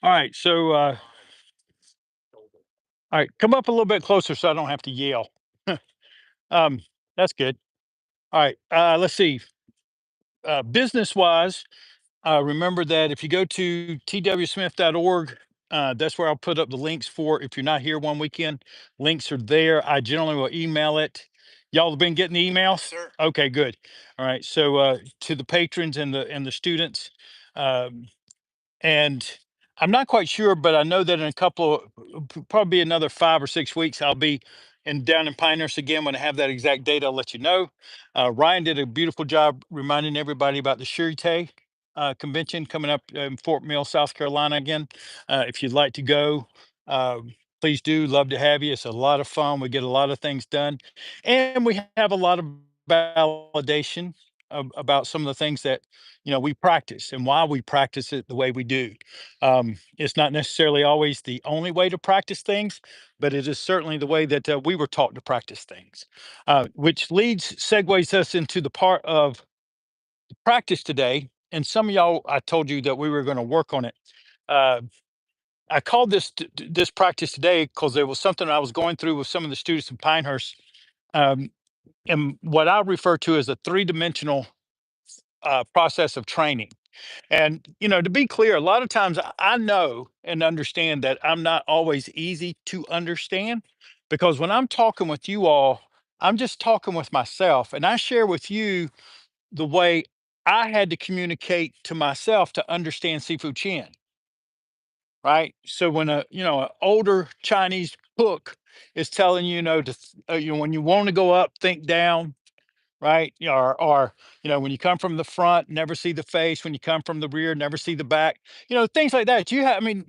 All right. All right, come up a little bit closer so I don't have to yell. um, that's good. All right. Let's see. Business wise, remember that if you go to twsmith.org, that's where I'll put up the links for. If you're not here one weekend, links are there. I generally will email it. Y'all have been getting the emails? Sir. Okay, good. All right. To the patrons and the students, um, and I'm not quite sure, but I know that in a couple of probably another 5 or 6 weeks, I'll be down in Pinehurst again. When I have that exact date, I'll let you know. Ryan did a beautiful job reminding everybody about the Surete convention coming up in Fort Mill, South Carolina again. If you'd like to go, uh, please do. Love to have you. It's a lot of fun. We get a lot of things done, and we have a lot of validation about some of the things that we practice and why we practice it the way we do. It's not necessarily always the only way to practice things, but it is certainly the way that we were taught to practice things, which leads segues us into the part of practice today. And some of y'all, I told you that we were going to work on it. uh, I called this practice today because there was something I was going through with some of the students in Pinehurst, um, and what I refer to as a three-dimensional process of training. And, to be clear, a lot of times I know and understand that I'm not always easy to understand, because when I'm talking with you all, I'm just talking with myself, and I share with you the way I had to communicate to myself to understand Sifu Chin, right? So when an older Chinese cook is telling you, when you want to go up, think down, right? When you come from the front, never see the face. When you come from the rear, never see the back. Things like that. I mean,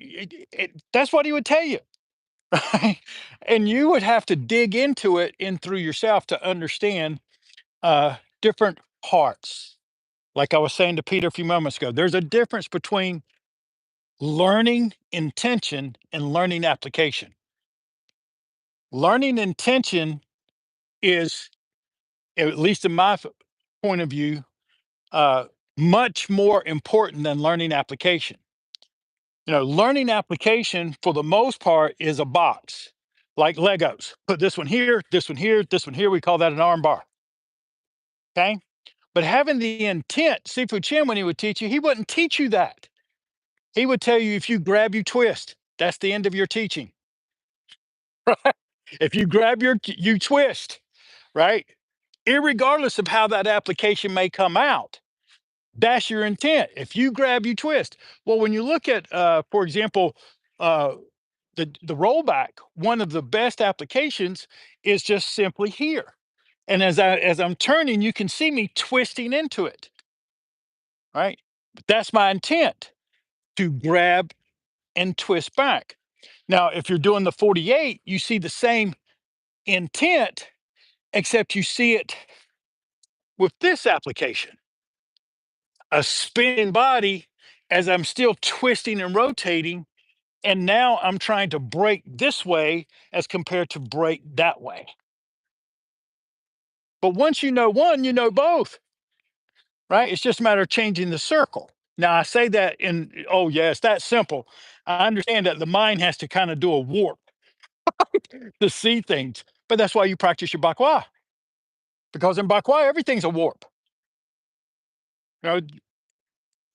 that's what he would tell you, right? And you would have to dig into it in through yourself to understand different parts. Like I was saying to Peter a few moments ago, there's a difference between learning intention and learning application. Learning intention is, at least in my point of view, uh, much more important than learning application. Learning application for the most part is a box, like Legos. Put this one here, this one here, this one here. We call that an arm bar. Okay. But having the intent, Sifu Chin, when he would teach you, he wouldn't teach you that. He would tell you, if you grab, you twist. That's the end of your teaching. Right? If you grab, you twist, right? Irregardless of how that application may come out. That's your intent. If you grab, you twist. Well, when you look at, for example, uh, the rollback, one of the best applications is just simply here. And as I'm turning, you can see me twisting into it, right? That's my intent, to grab and twist back. Now, if you're doing the 48, you see the same intent, except you see it with this application, a spinning body as I'm still twisting and rotating. And now I'm trying to break this way as compared to break that way. But once you know one, you know both, right? It's just a matter of changing the circle. Now, I say that oh, yeah, it's that simple. I understand that the mind has to kind of do a warp to see things, but that's why you practice your bakwa, because in bakwa, everything's a warp. You know,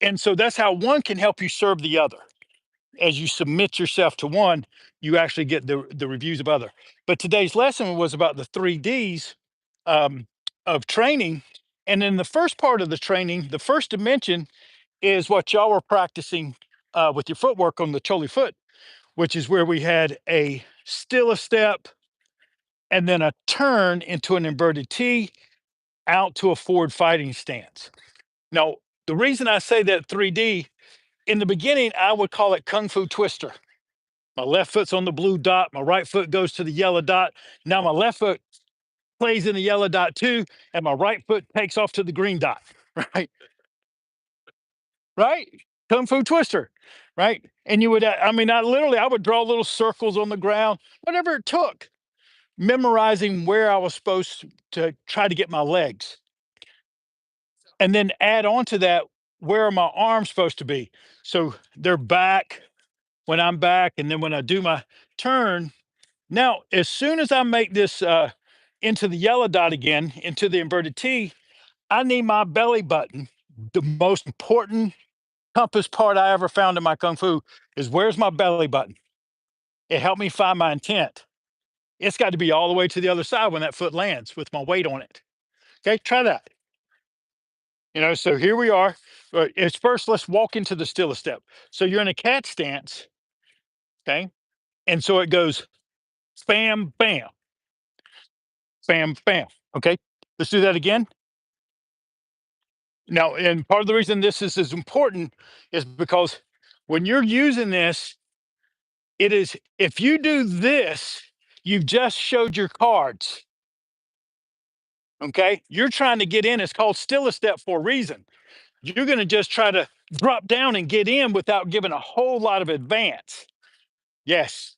and so that's how one can help you serve the other. As you submit yourself to one, you actually get the reviews of other. But today's lesson was about the 3Ds um, of training. And in the first part of the training, the first dimension is what y'all were practicing with your footwork on the Choli foot, which is where we had a still a step and then a turn into an inverted T out to a forward fighting stance. Now, the reason I say that 3D, in the beginning, I would call it Kung Fu Twister. My left foot's on the blue dot. My right foot goes to the yellow dot. Now my left foot plays in the yellow dot too, and my right foot takes off to the green dot. Right, right. Kung Fu Twister, right? And you would, I mean, I would draw little circles on the ground, whatever it took, memorizing where I was supposed to try to get my legs, and then add on to that, where are my arms supposed to be? So they're back, when I'm back, and then when I do my turn. Now, as soon as I make this into the yellow dot again, into the inverted T, I need my belly button. The most important compass part I ever found in my kung fu is where's my belly button? It helped me find my intent. It's got to be all the way to the other side when that foot lands with my weight on it. Okay, try that. So here we are. It's first, let's walk into the stillest step. So you're in a cat stance, okay? And so it goes bam, bam, bam, bam. Okay, let's do that again. Now, and part of the reason this is important is because when you're using this, it is, if you do this, you've just showed your cards. Okay, you're trying to get in. It's called stillest step for a reason. You're going to just try to drop down and get in without giving a whole lot of advance. Yes.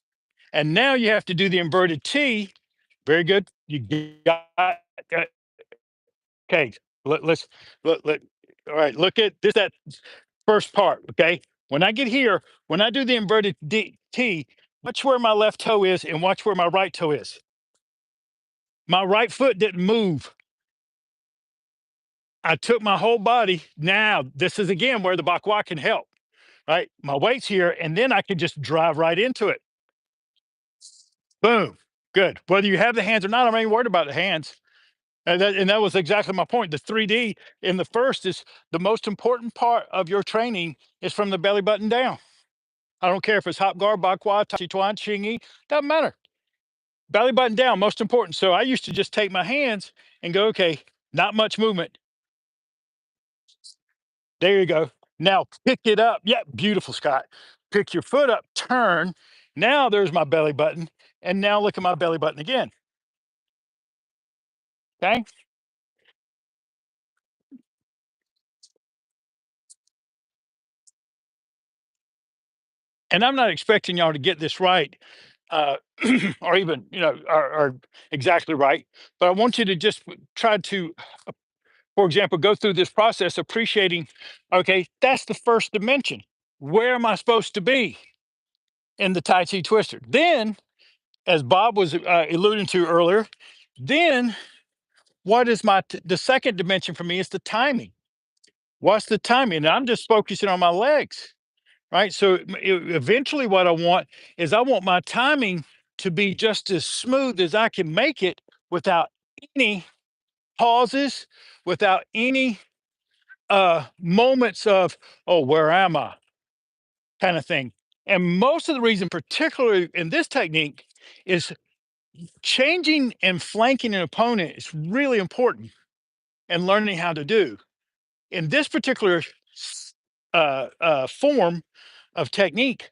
And now you have to do the inverted T. Very good. You got okay. Let's let all right. Look at this, that first part. Okay. When I get here, when I do the inverted T, watch where my left toe is and watch where my right toe is. My right foot didn't move. I took my whole body. Now, this is again where the bakwa can help, right? My weight's here, and then I can just drive right into it. Boom. Good. Whether you have the hands or not, I'm not even worried about the hands. And that was exactly my point. The 3D in the first is the most important part of your training is from the belly button down. I don't care if it's hop guard, bakwa, tai chi chuan, xing doesn't matter. Belly button down, most important. So I used to just take my hands and go, okay, not much movement. There you go. Now pick it up. Yeah, beautiful, Scott. Pick your foot up, turn. Now there's my belly button. And now look at my belly button again. Okay. And I'm not expecting y'all to get this right, uh, or even, are exactly right. But I want you to just try to, for example, go through this process appreciating, okay, that's the first dimension. Where am I supposed to be in the Tai Chi Twister? Then, as Bob was alluding to earlier, then what is the second dimension for me is the timing. What's the timing? And I'm just focusing on my legs, right? So eventually, what I want is I want my timing to be just as smooth as I can make it without any pauses, without any moments of, oh, where am I? Kind of thing. And most of the reason, particularly in this technique, is changing and flanking an opponent is really important and learning how to do. In this particular form of technique,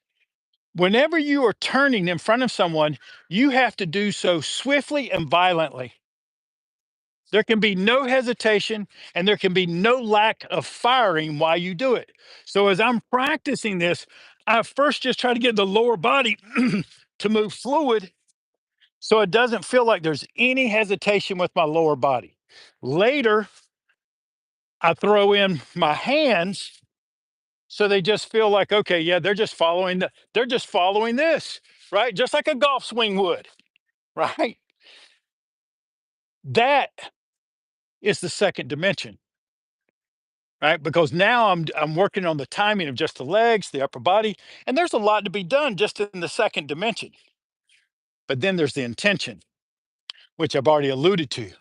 whenever you are turning in front of someone, you have to do so swiftly and violently. There can be no hesitation and there can be no lack of firing while you do it. So, as I'm practicing this, I first just try to get the lower body to move fluid so it doesn't feel like there's any hesitation with my lower body. Later, I throw in my hands so they just feel like, okay, yeah, they're just following this, right? Just like a golf swing would, right? That is the second dimension, right? Because now I'm working on the timing of just the legs, the upper body, and there's a lot to be done just in the second dimension. But then there's the intention, which I've already alluded to.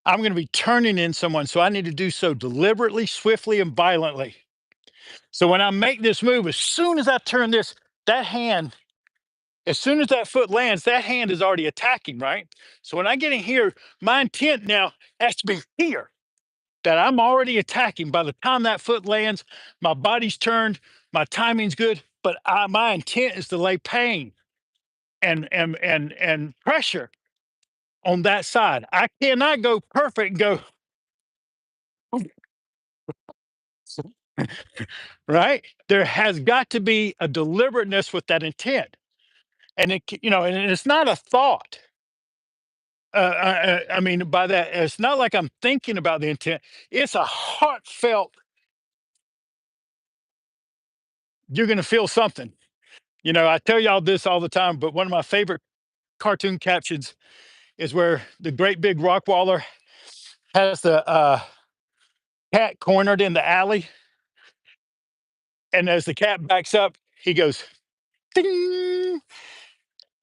I'm going to be turning in someone, so I need to do so deliberately, swiftly, and violently. So when I make this move, as soon as I turn this, that hand, as soon as that foot lands, that hand is already attacking, right? So when I get in here, my intent now has to be here, that I'm already attacking. By the time that foot lands, my body's turned, my timing's good, but my intent is to lay pain and pressure on that side. I cannot go perfect and go right. There has got to be a deliberateness with that intent, and and it's not a thought. I mean, by that, it's not like I'm thinking about the intent. It's a heartfelt. You're going to feel something. I tell y'all this all the time, but one of my favorite cartoon captions is where the great big rockwaller has the cat cornered in the alley, and as the cat backs up, he goes ding,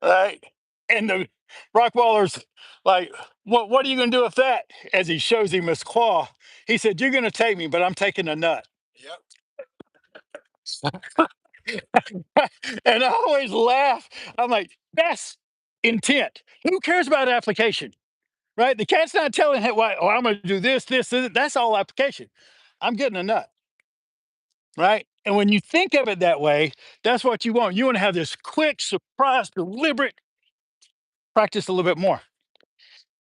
right, and the rockwaller's like, what are you going to do with that? As he shows him his claw, he said, "You're going to take me, but I'm taking a nut." And I always laugh. I'm like, that's intent. Who cares about application? Right? The cat's not telling him, "Why? Oh, I'm going to do this, this." That's all application. I'm getting a nut, right? And when you think of it that way, that's what you want. You want to have this quick, surprise, deliberate practice a little bit more.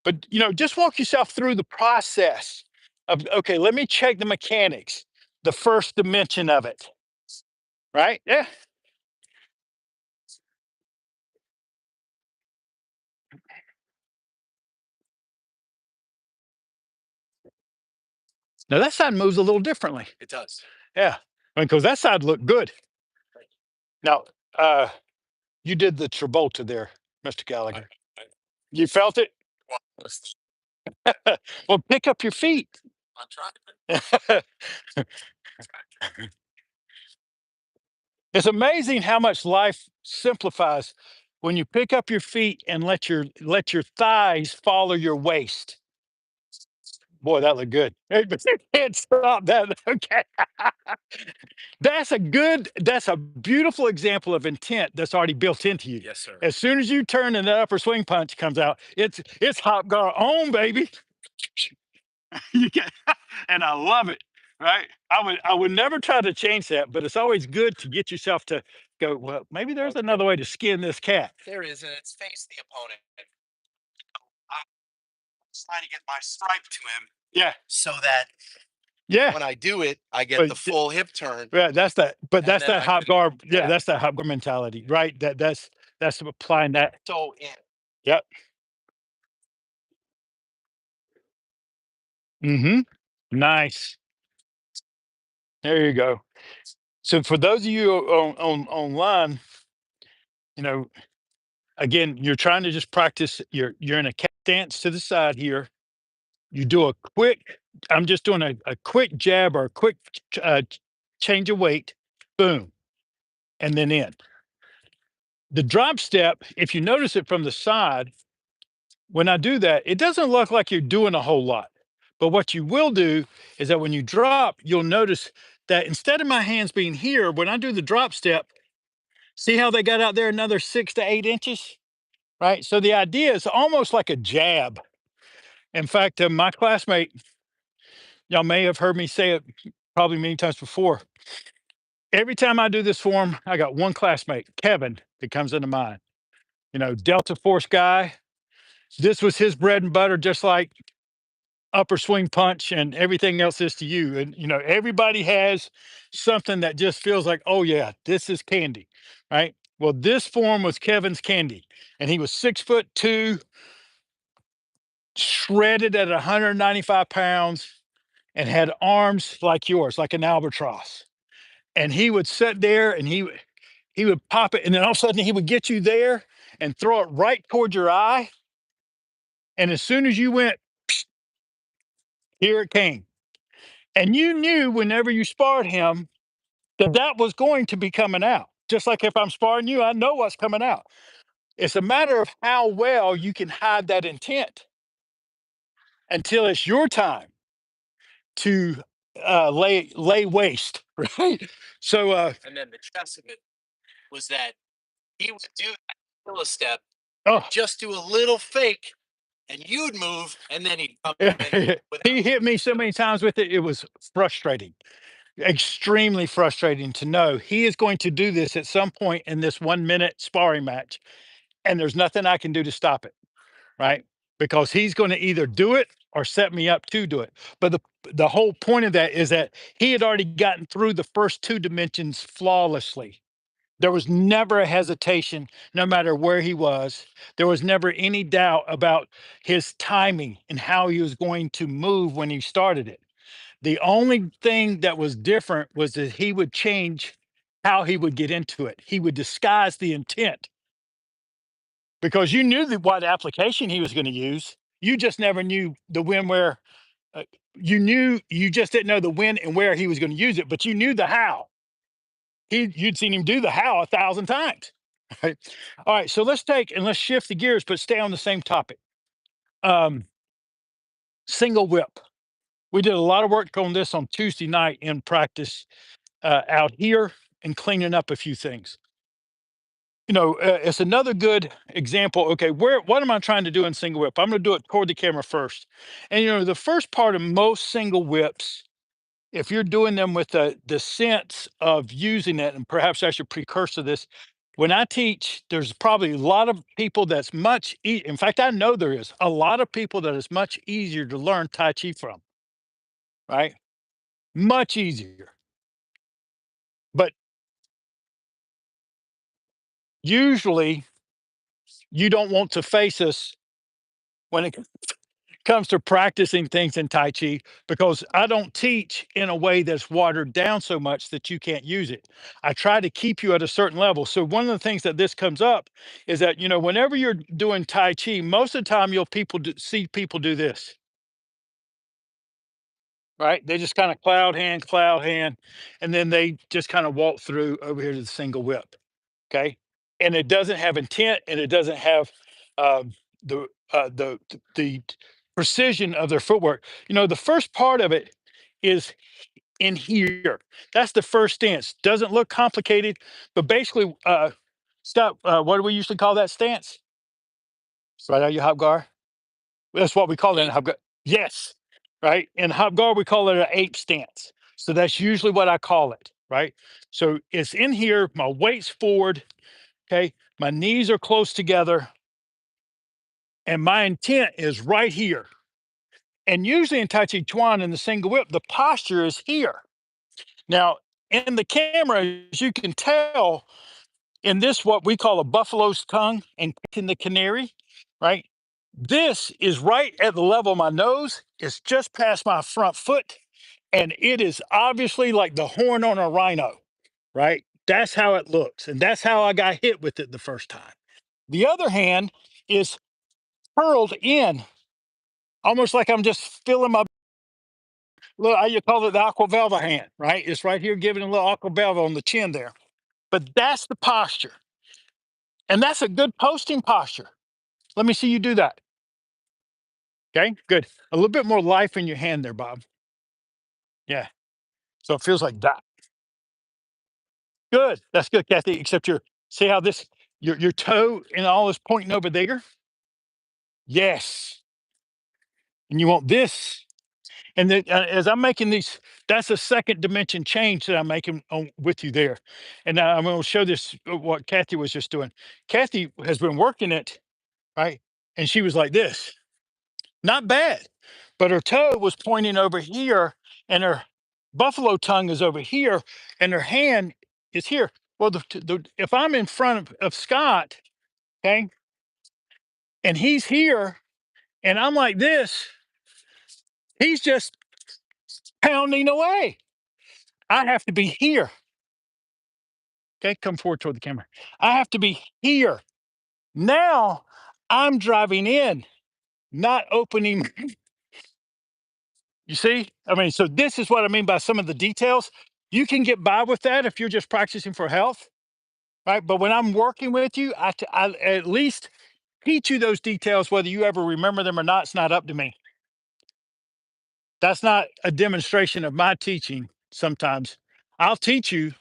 But just walk yourself through the process of, okay, let me check the mechanics, the first dimension of it, right? Yeah. Now that side moves a little differently. Yeah. Because that side looked good. Now, uh, you did the Travolta there, Mr. Gallagher. You felt it? Well, pick up your feet. It's amazing how much life simplifies when you pick up your feet and let your thighs follow your waist. Boy, that looked good. Hey, but you can't stop that. Okay. That's a beautiful example of intent that's already built into you. As soon as you turn and the upper swing punch comes out, it's hop gar on, baby. You can, and I love it. Right? I would never try to change that, but it's always good to get yourself to go, well, maybe there's another way to skin this cat. Yeah. Yeah. But yeah, that's that hop guard. Yeah, that's that hop guard mentality, right? That's applying that. Yep. Hmm. Nice. There you go. So for those of you online, you know, again, you're trying to just practice. You're in a cat stance to the side here. You do a quick. I'm just doing a quick jab or a quick change of weight. Boom, and then in the drop step. If you notice it from the side, when I do that, it doesn't look like you're doing a whole lot. But what you will do is that when you drop, you'll notice that instead of my hands being here, when I do the drop step, see how they got out there another 6 to 8 inches, right? So the idea is almost like a jab. In fact, my classmate, y'all may have heard me say it probably many times before. Every time I do this form, I got one classmate, Kevin, that comes into mind. Delta Force guy. This was his bread and butter, just like upper swing punch and everything else is to you. And everybody has something that just feels like, oh yeah, this is candy, right? Well, this form was Kevin's candy, and he was 6'2", shredded at 195 pounds, and had arms like yours, like an albatross. And he would sit there and he would pop it, and then all of a sudden he would get you there and throw it right toward your eye. And as soon as you went, here it came. And you knew whenever you sparred him that was going to be coming out. Just like if I'm sparring you, I know what's coming out. It's a matter of how well you can hide that intent until it's your time to lay waste, right? So, oh, he hit me so many times with it. It was frustrating, extremely frustrating to know he is going to do this at some point in this 1 minute sparring match, and there's nothing I can do to stop it, right? Because he's going to either do it or set me up to do it. But the whole point of that is that he had already gotten through the first two dimensions flawlessly. There was never a hesitation, no matter where he was. There was never any doubt about his timing and how he was going to move when he started it. The only thing that was different was that he would change how he would get into it. He would disguise the intent because you knew what application he was going to use. You just never knew the when, where. Uh, you knew, you just didn't know the when and where he was going to use it, but you knew the how. You'd seen him do the how 1,000 times. Right? All right. So let's shift the gears, but stay on the same topic. Um, Single whip. We did a lot of work on this on Tuesday night in practice out here and cleaning up a few things. It's another good example. Okay, what am I trying to do in single whip? I'm going to do it toward the camera first. And the first part of most single whips, if you're doing them with the sense of using it, and perhaps I should precursor this. When I teach, there's probably a lot of people that's in fact, I know there is a lot of people that is much easier to learn Tai Chi from, right? Much easier. But usually you don't want to face us when it comes to practicing things in Tai Chi because I don't teach in a way that's watered down so much that you can't use it. I try to keep you at a certain level. So one of the things that this comes up is that whenever you're doing Tai Chi, most of the time you'll see people do this, right? They just kind of cloud hand, and then they just kind of walk through over here to the single whip. Okay, and it doesn't have intent, and it doesn't have um, the precision of their footwork. The first part of it is in here. That's the first stance. Doesn't look complicated, but basically, Scott, what do we usually call that stance? Right out your hop guard. That's what we call it in hop guard. Yes, right. In hop guard, we call it an ape stance. So that's usually what I call it. Right. So it's in here. My weight's forward. Okay. My knees are close together. And my intent is right here. And usually in Tai Chi Chuan in the single whip, the posture is here. Now, in the camera, as you can tell, in this, what we call a buffalo's tongue and in the canary, right? This is right at the level of my nose. It's just past my front foot. And it is obviously like the horn on a rhino, right? That's how it looks. And that's how I got hit with it the first time. The other hand is curled in, almost like I'm just feeling my look. You call it the aquavelva hand, right? It's right here giving a little aquavelva on the chin there. But that's the posture. And that's a good posting posture. Let me see you do that. Okay, good. A little bit more life in your hand there, Bob. Yeah. So it feels like that. Good. That's good, Kathy. Except see how your toe and all is pointing over there? Yes. And you want this. And then as I'm making these, that's a second dimension change that I'm making with you there. And now I'm going to show this what Kathy was just doing. Kathy has been working it, right? And she was like this, not bad, but her toe was pointing over here, and her buffalo tongue is over here, and her hand is here. Well, if I'm in front of Scott, okay, and he's here, and I'm like this, he's just pounding away. I have to be here. Okay, come forward toward the camera. I have to be here. Now I'm driving in, not opening. You see? I mean, so this is what I mean by some of the details. You can get by with that if you're just practicing for health, right? But when I'm working with you, I at least teach you those details, whether you ever remember them or not. It's not up to me. That's not a demonstration of my teaching sometimes. I'll teach you,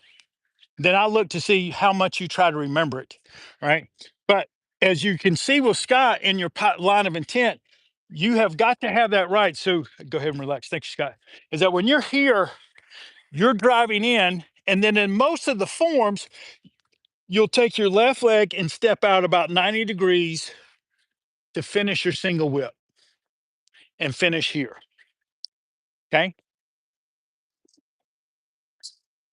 then I'll look to see how much you try to remember it, right? But as you can see with Scott in your line of intent, you have got to have that right. So go ahead and relax. Thank you, Scott. Is that when you're here, you're driving in, and then in most of the forms, you'll take your left leg and step out about 90 degrees to finish your single whip and finish here. Okay.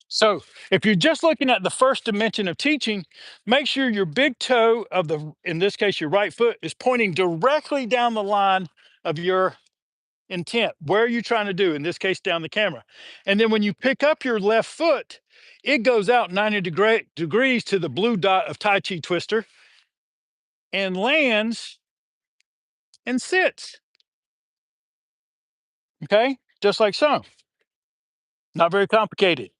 So if you're just looking at the first dimension of teaching, make sure your big toe of in this case, your right foot is pointing directly down the line of your intent. Where are you trying to do? In this case, down the camera. And then when you pick up your left foot, it goes out 90 degrees to the blue dot of Tai Chi Twister and lands and sits. Okay. Just like so. Not very complicated.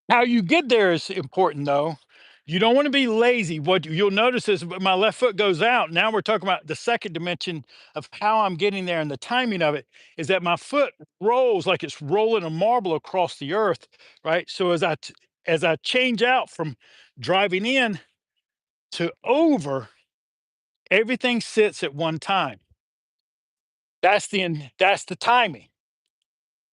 How you get there is important though. You don't want to be lazy. What you'll notice is my left foot goes out. Now we're talking about the second dimension of how I'm getting there and the timing of it is that my foot rolls like it's rolling a marble across the earth, right? So as I change out from driving in to over, everything sits at one time. That's the timing.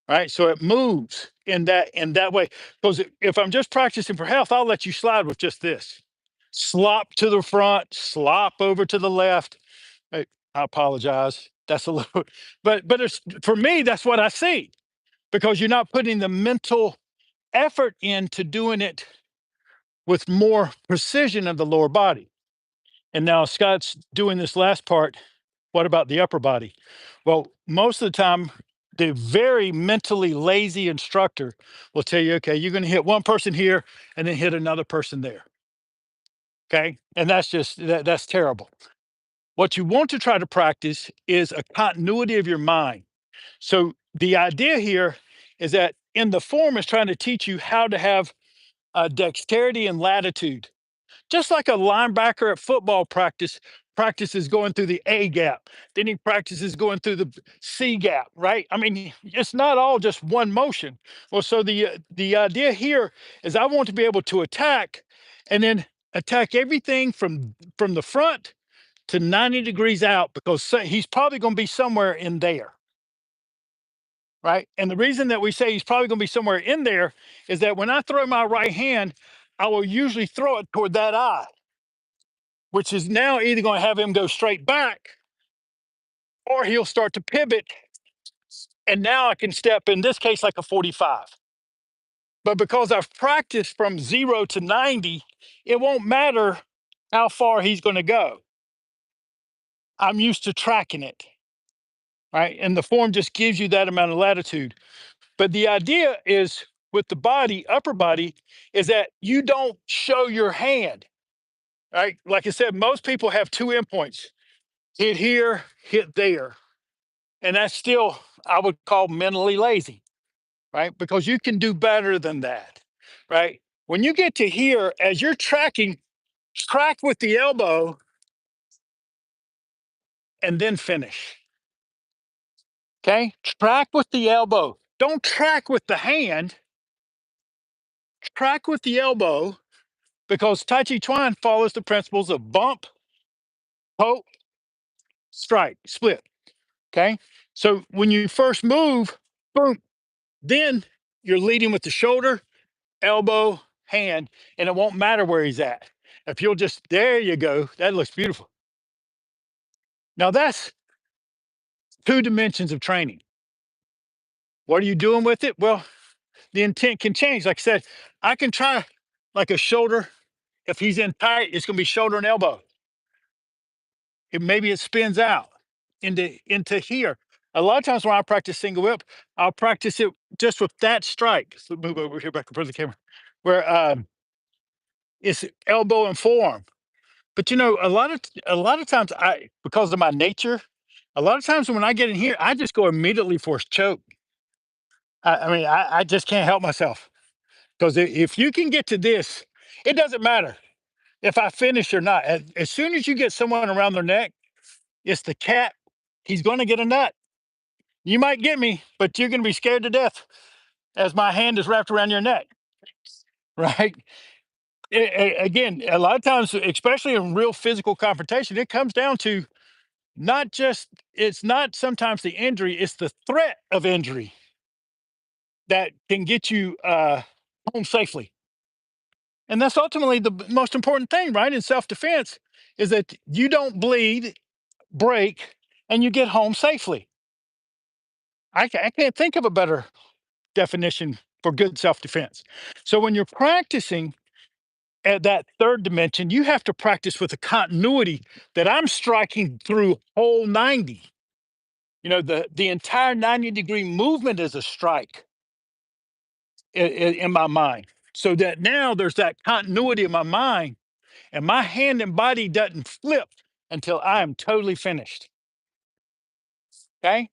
Right, so it moves in that way. Because if I'm just practicing for health, I'll let you slide with just this. Slop to the front, slop over to the left. I apologize. That's a little but it's for me, that's what I see, because you're not putting the mental effort into doing it with more precision of the lower body. And now Scott's doing this last part. What about the upper body? Well, most of the time, the very mentally lazy instructor will tell you, okay, you're going to hit one person here and then hit another person there. Okay. And that's just, that's terrible. What you want to try to practice is a continuity of your mind. So the idea here is that in the form is trying to teach you how to have dexterity and latitude. Just like a linebacker at football practices going through the A gap, then he practices going through the C gap, right? I mean, it's not all just one motion. Well, so the idea here is I want to be able to attack and then attack everything from the front to 90 degrees out, because he's probably going to be somewhere in there, right? And the reason that we say he's probably going to be somewhere in there is that when I throw my right hand, I will usually throw it toward that eye, which is now either going to have him go straight back or he'll start to pivot. And now I can step, in this case, like a 45. But because I've practiced from 0 to 90, it won't matter how far he's going to go. I'm used to tracking it, right? And the form just gives you that amount of latitude. But the idea is with the body, upper body, is that you don't show your hand, right? Like I said, most people have two endpoints: hit here, hit there. And that's still, I would call mentally lazy, right? Because you can do better than that, right? When you get to here, as you're tracking, track with the elbow and then finish. Okay? Track with the elbow. Don't track with the hand, track with the elbow, because Tai Chi Chuan follows the principles of bump, poke, strike, split. Okay? So when you first move, boom, then you're leading with the shoulder, elbow, hand, and it won't matter where he's at. If you'll just, there you go, that looks beautiful. Now that's two dimensions of training. What are you doing with it? Well, the intent can change. Like I said, I can try like a shoulder. If he's in tight, it's going to be shoulder and elbow. Maybe it spins out into here. A lot of times when I practice single whip, I'll practice it just with that strike. So move over here back in front of the camera, where it's elbow and forearm. But you know, a lot of times I, because of my nature, a lot of times when I get in here, I just go immediately for a choke. I mean, I just can't help myself, because if you can get to this, it doesn't matter if I finish or not. As soon as you get someone around their neck, it's the cat. He's going to get a nut. You might get me, but you're going to be scared to death as my hand is wrapped around your neck, right? Again, a lot of times, especially in real physical confrontation, it comes down to not just, it's not sometimes the injury, it's the threat of injury that can get you home safely. And that's ultimately the most important thing, right? In self-defense, is that you don't bleed, break, and you get home safely. I can't think of a better definition for good self-defense. So when you're practicing at that third dimension, you have to practice with a continuity that I'm striking through whole 90. You know, the entire 90-degree movement is a strike in my mind. so that now there's that continuity in my mind, and my hand and body doesn't flip until I am totally finished. Okay.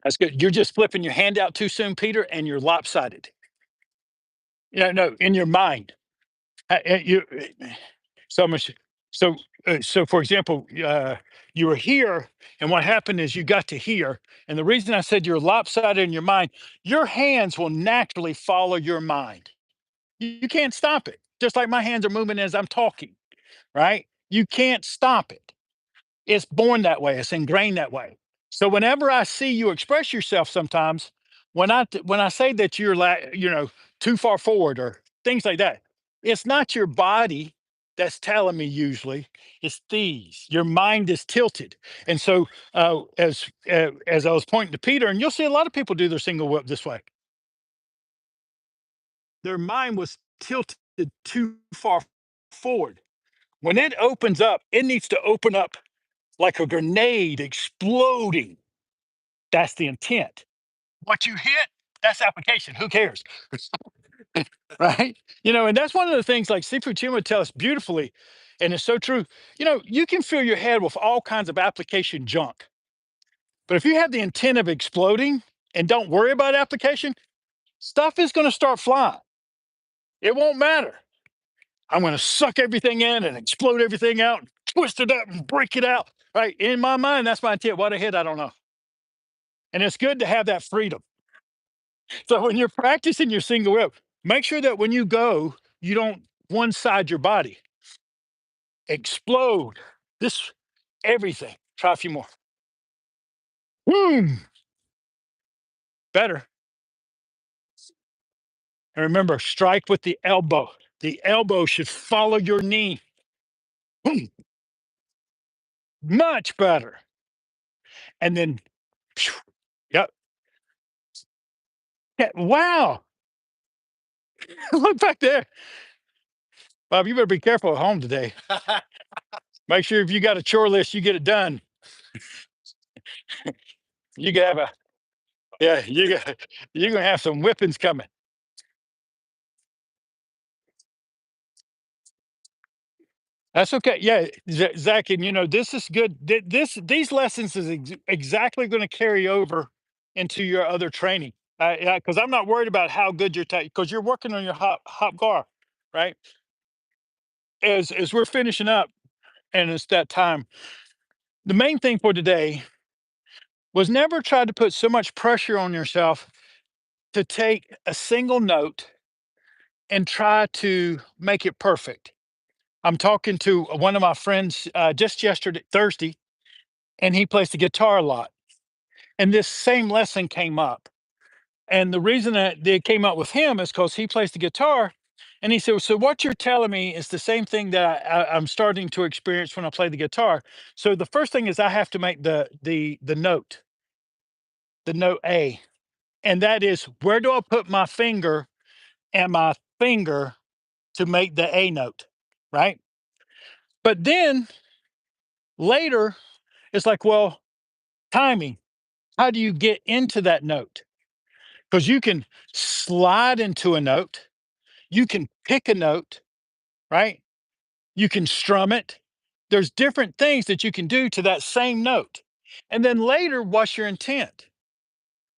That's good. You're just flipping your hand out too soon, Peter, and you're lopsided. No, in your mind. You so much. So, so for example, you were here, and what happened is you got to here. And the reason I said you're lopsided in your mind, your hands will naturally follow your mind. You can't stop it. Just like my hands are moving as I'm talking, right? You can't stop it. It's born that way. It's ingrained that way. So whenever I see you express yourself, sometimes when I say that you're too far forward or things like that, it's not your body that's telling me. Usually, it's these. Your mind is tilted, and so as I was pointing to Peter, and you'll see a lot of people do their single whip this way. Their mind was tilted too far forward. When it opens up, it needs to open up like a grenade exploding. That's the intent. What you hit, that's application. Who cares? Right? And that's one of the things like Sifu Chin would tell us beautifully, and it's so true. You can fill your head with all kinds of application junk, but if you have the intent of exploding and don't worry about application, stuff is going to start flying. It won't matter. I'm going to suck everything in and explode everything out, twist it up and break it out. Right? In my mind, that's my intent. What I hit, I don't know. And it's good to have that freedom. So when you're practicing your single whip, make sure that when you go, you don't one side your body. Explode this everything. Try a few more. Boom. Better. And remember, strike with the elbow. The elbow should follow your knee. Boom. Much better. And then, phew, yep. Yeah, wow. Look back there. Bob, you better be careful at home today. Make sure if you got a chore list, you get it done. You can have a, yeah, you're gonna have some whippings coming. That's okay. Yeah, Zach, and this is good. These lessons is exactly going to carry over into your other training. Yeah, because I'm not worried about how good you're because you're working on your hop gar, right? As we're finishing up, and it's that time. The main thing for today was never try to put so much pressure on yourself to take a single note and try to make it perfect. I'm talking to one of my friends just yesterday, Thursday, and he plays the guitar a lot. And this same lesson came up. And the reason that they came up with him is because he plays the guitar. And he said, "So what you're telling me is the same thing that I'm starting to experience when I play the guitar. So the first thing is I have to make the note A, and that is where do I put my finger and my finger to make the A note, right? But then later, it's like, well, timing. How do you get into that note? Because you can slide into a note, you can pick a note, right? You can strum it. There's different things that you can do to that same note. And then later, what's your intent?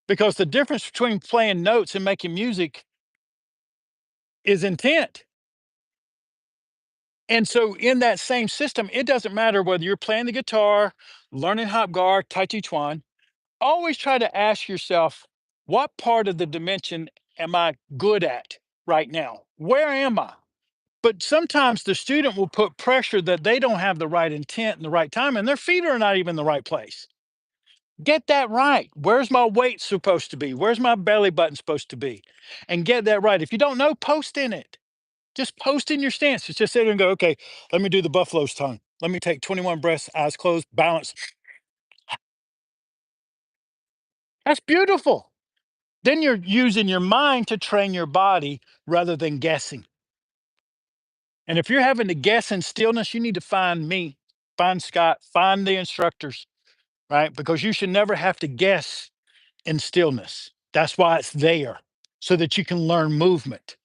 Because the difference between playing notes and making music is intent. And so, in that same system, it doesn't matter whether you're playing the guitar, learning hop gar, tai chi chuan, always try to ask yourself, what part of the dimension am I good at right now? Where am I? But sometimes the student will put pressure that they don't have the right intent and the right time, and their feet are not even in the right place. Get that right. Where's my weight supposed to be? Where's my belly button supposed to be? And get that right. If you don't know, post in it. Just post in your stance. It's just sit there and go, okay, let me do the buffalo's tongue. Let me take 21 breaths, eyes closed, balance. That's beautiful. Then you're using your mind to train your body rather than guessing. And if you're having to guess in stillness, you need to find me, find Scott, find the instructors, right? Because you should never have to guess in stillness. That's why it's there, so that you can learn movement.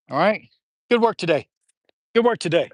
All right. Good work today. Good work today.